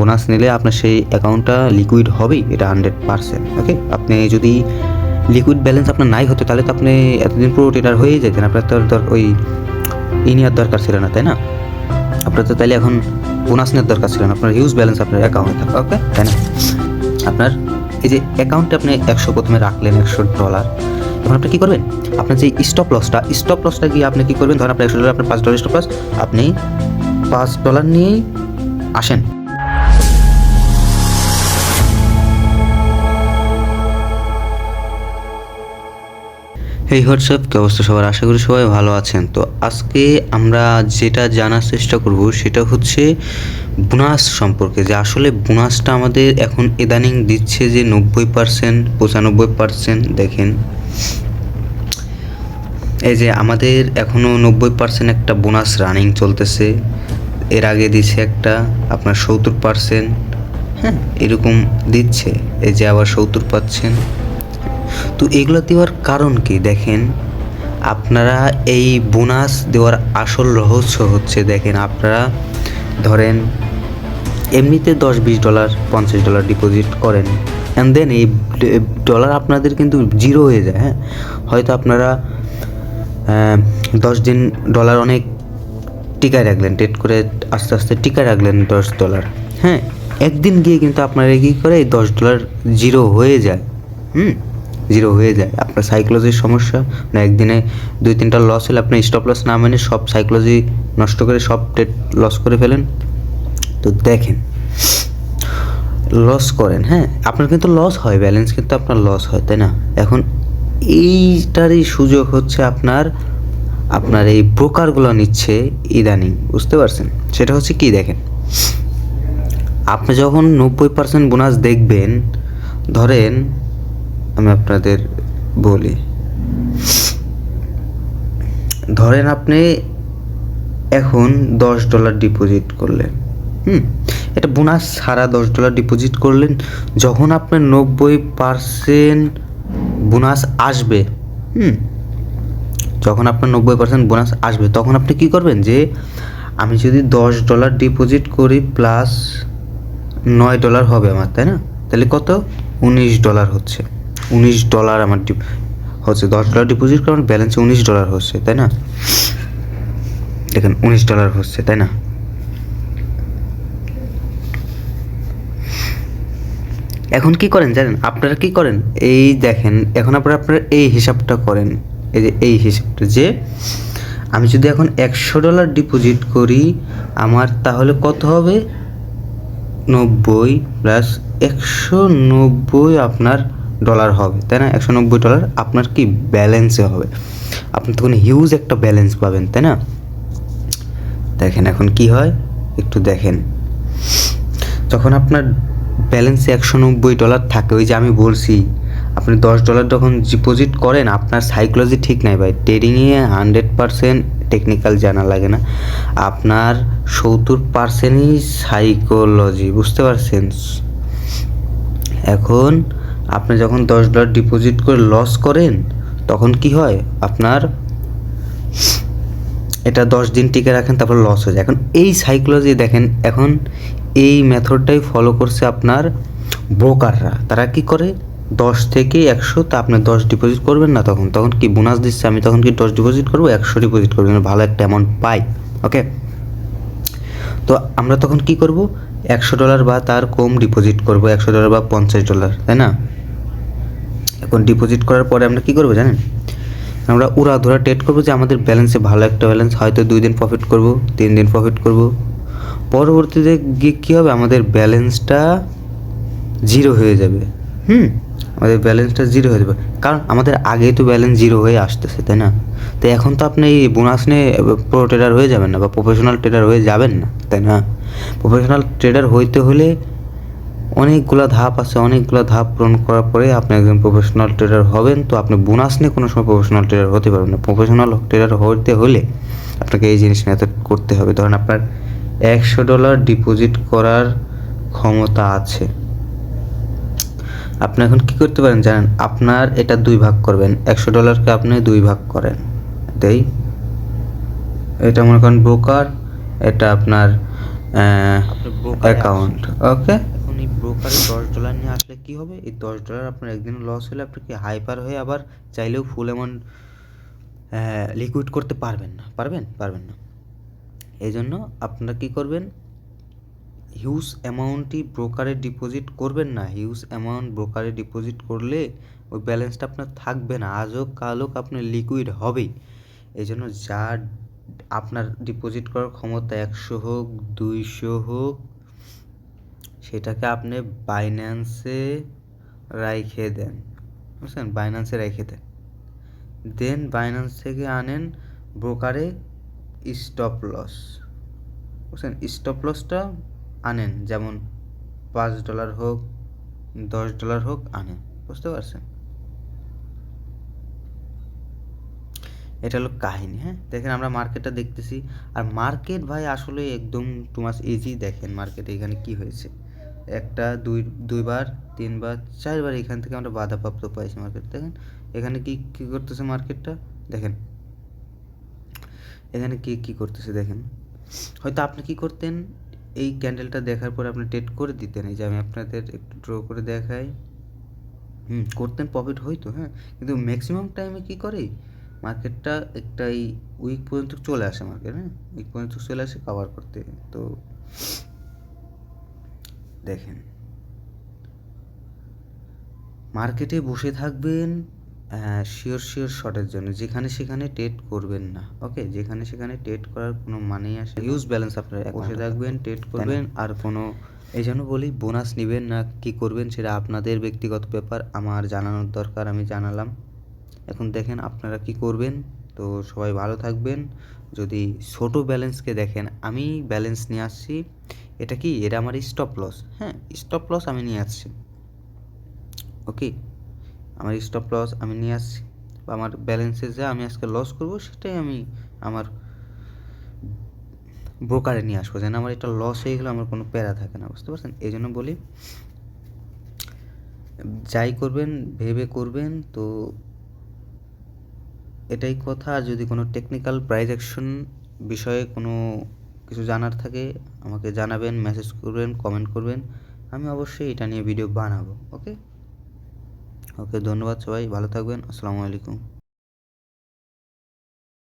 Bonus নিলে আপনার সেই অ্যাকাউন্টটা লিকুইড হবেই, এটা 100%। ওকে, আপনি যদি লিকুইড ব্যালেন্স আপনার নাই হতো তাহলে তো আপনি এতদিন পুরো ট্রেডার হয়েই যেতেন, আপনার তো ওই নেওয়ার দরকার ছিল না, তাই না? আপনার তো তাইলে এখন বোনাস নেওয়ার দরকার ছিল না, আপনার হিউজ ব্যালেন্স আপনার অ্যাকাউন্টে থাকবে। ওকে, তাই না? আপনার এই যে অ্যাকাউন্টে আপনি 100 প্রথমে রাখলেন $100, এখন আপনি কী করবেন? আপনার যে স্টপ লসটা গিয়ে আপনি কী করবেন? ধরেন আপনার $100, আপনার $5 স্টপ লস, আপনি $5 নিয়েই আসেন। এই হোয়াটসঅ্যাপ কী অবস্থা সবার? আশা করি সবাই ভালো আছেন। তো আজকে আমরা যেটা জানার চেষ্টা করব সেটা হচ্ছে বোনাস সম্পর্কে, যে আসলে বোনাসটা আমাদের এখন ইদানিং দিচ্ছে যে 90%, 95%। দেখেন, এই যে আমাদের এখনও 90% একটা বোনাস রানিং চলতেছে, এর আগে দিচ্ছে একটা আপনার 70%, হ্যাঁ এরকম দিচ্ছে, এই যে আবার 70 পাচ্ছেন। তো এগুলো দেওয়ার কারণ কি? দেখেন, আপনারা এই বোনাস দেওয়ার আসল রহস্য হচ্ছে, দেখেন আপনারা ধরেন এমনিতে $10-20 $50 ডিপোজিট করেন, অ্যান্ড দেন এই ডলার আপনাদের কিন্তু জিরো হয়ে যায়। হ্যাঁ, হয়তো আপনারা 10 দিন ডলার অনেক টিকায় রাখলেন, ট্রেড করে আস্তে আস্তে টিকায় রাখলেন $10, হ্যাঁ একদিন গিয়ে কিন্তু আপনারা কী করে এই $10 জিরো হয়ে যায়। জিরো হয়ে যায়, আপনার সাইকোলজির সমস্যা না, একদিনে 2-3টা লস হলে আপনি স্টপ লস না মেনে সব সাইকোলজি নষ্ট করে সব ট্রেড লস করে ফেলেন। তো দেখেন, লস করেন, হ্যাঁ আপনার কিন্তু লস হয়, ব্যালেন্স কিন্তু আপনার লস হয়, তাই না? এখন এইটারই সুযোগ হচ্ছে আপনার এই ব্রোকারগুলো নিচ্ছে ইদানিং, বুঝতে পারছেন? সেটা হচ্ছে কি, দেখেন আপনি যখন 90% বোনাস দেখবেন, ধরেন আমি আপনাদের বলি, ধরেন আপনি এখন $10 ডিপোজিট করলেন, এটা বোনাস ছাড়া $10 ডিপোজিট করলেন, যখন আপনার 90% বোনাস আসবে, যখন আপনার 90% বোনাস আসবে তখন আপনি কি করবেন? যে আমি যদি $10 ডিপোজিট করি প্লাস $9 হবে আমার, তাই না? তাহলে কত? $19 হচ্ছে, $19 আমার হচ্ছে। $10 ডিপোজিট করে আমার ব্যালেন্সে $19 হচ্ছে, তাই না? দেখেন $19 হচ্ছে, তাই না? এখন কি করেন জানেন? আপনারা কি করেন? এই দেখেন, এখন আপনারা এই হিসাবটা করেন, এই যে এই হিসাবটা, যে আমি যদি এখন $100 ডিপোজিট করি আমার তাহলে কত হবে? 90 প্লাস 190 আপনার ডলার হবে, তাই না? $190 আপনার কি ব্যালেন্সে হবে, আপনি তখন হিউজ একটা ব্যালেন্স পাবেন, তাই না? দেখেন এখন কি হয় একটু দেখেন, যখন আপনার ব্যালেন্সে $190 থাকে, ওই যে আমি বলছি আপনি $10 যখন ডিপোজিট করেন, আপনার সাইকোলজি ঠিক নাই ভাই, ট্রেডিংয়ে 100% টেকনিক্যাল জানা লাগে না, আপনার 70%ই সাইকোলজি, বুঝতে পারছেন? এখন আপনি যখন $10 ডিপোজিট করে লস করেন তখন কি হয়? আপনার এটা 10 দিন টিকে রাখেন, তারপর লস হয়ে যায়। এখন এই সাইকোলজি দেখেন, এখন এই মেথডটাই ফলো করছে আপনার ব্রোকাররা। তারা কি করে? 10 থেকে 100, তা আপনি 10 ডিপোজিট করবেন না, তখন কি বোনাস দিচ্ছে, আমি তখন কি 10 ডিপোজিট করবো, 100 ডিপোজিট করবো, ভালো একটা অ্যামাউন্ট পাই। ওকে, তো আমরা তখন কি করব? $100 বা তার কম ডিপোজিট করব, $100 বা $50, তাই না? এখন ডিপোজিট করার পরে আমরা কি করবো জানেন? আমরা উড়াধুরা ট্রেড করবো, যে আমাদের ব্যালেন্সে ভালো একটা ব্যালেন্স, হয়তো 2 দিন প্রফিট করব, 3 দিন প্রফিট করব, পরবর্তীতে গিয়ে কী হবে? আমাদের ব্যালেন্সটা জিরো হয়ে যাবে। আমাদের ব্যালেন্সটা জিরো হয়ে যাবে, কারণ আমাদের আগেই তো ব্যালেন্স জিরো হয়ে আসতেছে, তাই না? তো এখন তো আপনি এই বোনাস নিয়ে প্রো ট্রেডার হয়ে যাবেন না, বা প্রফেশনাল ট্রেডার হয়ে যাবেন না, তাই না? প্রফেশনাল ট্রেডার হইতে হলে অনেকগুলো ধাপ আছে, অনেকগুলো ধাপ পূরণ করার পরে আপনি একজন প্রফেশনাল ট্রেডার হবেন। তো আপনি বোনাস নিয়ে কোনো সময় প্রফেশনাল ট্রেডার হতে পারবেন না। প্রফেশনাল ট্রেডার হতে হলে আপনাকে এই জিনিস নিয়ে করতে হবে। ধরেন আপনার $100 ডিপোজিট করার ক্ষমতা আছে, আপনি এখন কি করতে পারেন জানেন? আপনার এটা 2 ভাগ করবেন, $100কে আপনি 2 ভাগ করেন, এটা মনে করেন ব্রোকার, এটা আপনার আপনার ব্রোকার অ্যাকাউন্ট। ওকে, এখন এই ব্রোকারে $10 নিয়ে আসলে কি হবে, এই $10 আপনার একদিন লস হলে আপনি কি হাইপার হয়ে আবার চাইলেও ফুল অ্যামাউন্ট লিকুইড করতে পারবেন না। পারবেন না। এই জন্য আপনারা কী করবেন, হিউজ অ্যামাউন্টই ব্রোকারে ডিপোজিট করবেন না। হিউজ অ্যামাউন্ট ব্রোকারে ডিপোজিট করলে ওই ব্যালেন্সটা আপনার থাকবে না, আজ হোক কাল হোক আপনার লিকুইড হবেই। এই জন্য যা আপনার ডিপোজিট করার ক্ষমতা 100 হোক 200 হোক, সেটাকে আপনি বাইন্যান্সে রাইখে দেন, বুঝছেন, বাইন্যান্সে রেখে দেন। দেন বাইন্যান্স থেকে আনেন ব্রোকারে স্টপ লস, বুঝছেন, স্টপ লসটা আনেন, যেমন $5 হোক $10 হোক আনেন, বুঝতে পারছেন। এটা হলো কাহিনী। হ্যাঁ, দেখেন আমরা মার্কেটটা দেখতেছি, আর মার্কেট ভাই আসলে একদম টু মাচ ইজি। দেখেন মার্কেটে এখানে কি হয়েছে, একটা দুইবার 3বার 4বার এখান থেকে আমরা বাধাপ্রাপ্ত পাইছি মার্কেট। দেখেন এখানে কি করতেছে মার্কেটটা, দেখেন এখানে কি করতেছে। দেখেন হয়তো আপনি কি করতেন, এই ক্যান্ডেলটা দেখার পরে আপনি ট্রেড করে দিতেন। এই যে আমি আপনাদের একটু ড্র করে দেখাই, করতেন, প্রফিট হইতো। হ্যাঁ, কিন্তু ম্যাক্সিমাম টাইমে কি করে মার্কেটটা একটা এই উইক পর্যন্ত চলে আসে, মার্কেট, হ্যাঁ, উইক পর্যন্ত চলে আসে কভার করতে। তো দেখেন মার্কেটে বসে থাকবেন শিওর শর্টের জন্য, যেখানে সেখানে ট্রেড করবেন না। ওকে, যেখানে সেখানে ট্রেড করার কোনো মানেই আসে, হিউজ ব্যালেন্স আপনার বসে থাকবেন, ট্রেড করবেন, আর কোনো, এই জন্য বলি বোনাস নেবেন না কি করবেন সেটা আপনাদের ব্যক্তিগত ব্যাপার, আমার জানানোর দরকার, আমি জানালাম। এখন দেখেন আপনারা কি করবেন। তো সবাই ভালো থাকবেন। যদি ছোট ব্যালেন্সকে দেখেন, আমি ব্যালেন্স নিয়ে আসছি, এটা কি, এটা আমার স্টপ লস। হ্যাঁ, স্টপ লস আমি নিয়ে আসছি। ওকে, আমার স্টপ লস আমি নিয়ে আসছি, বা আমার ব্যালেন্সে যা আমি আজকে লস করব সেটাই আমি আমার ব্রোকারে নিয়ে আসবো, যেন আমার এটা লস হয়ে গেলে আমার কোনো প্যারা থাকে না, বুঝতে পারছেন। এই জন্য বলি যাই করবেন ভেবে করবেন। তো এটাই কথা। আর যদি কোনো টেকনিক্যাল প্রাইস অ্যাকশন বিষয়ে কোনো কিছু জানার থাকে আমাকে জানাবেন, মেসেজ করবেন, কমেন্ট করবেন, আমি অবশ্যই এটা নিয়ে ভিডিও বানাবো। ওকে, ধন্যবাদ, সবাই ভালো থাকবেন। আসসালামু আলাইকুম।